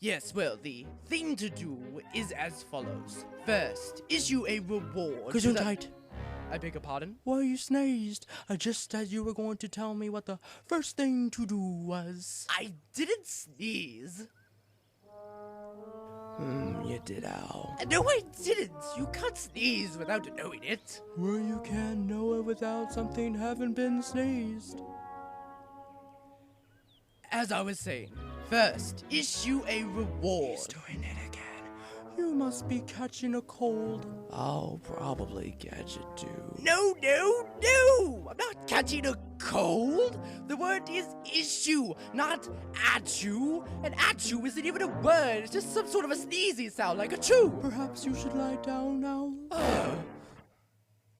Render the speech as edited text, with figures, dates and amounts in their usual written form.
Yes, well, the thing to do is as follows. First, issue a reward. Gesundheit. I beg your pardon? Why you sneezed? Just as you were going to tell me what the first thing to do was. I didn't sneeze. You did, Al. No, I didn't. You can't sneeze without knowing it. Well, you can't know it without something having been sneezed. As I was saying, first, issue a reward. He's doing it again. You must be catching a cold. I'll probably catch it too. No! I'm not catching a cold. The word is issue, not achoo. And achoo isn't even a word. It's just some sort of a sneezy sound, like a chew. Perhaps you should lie down now.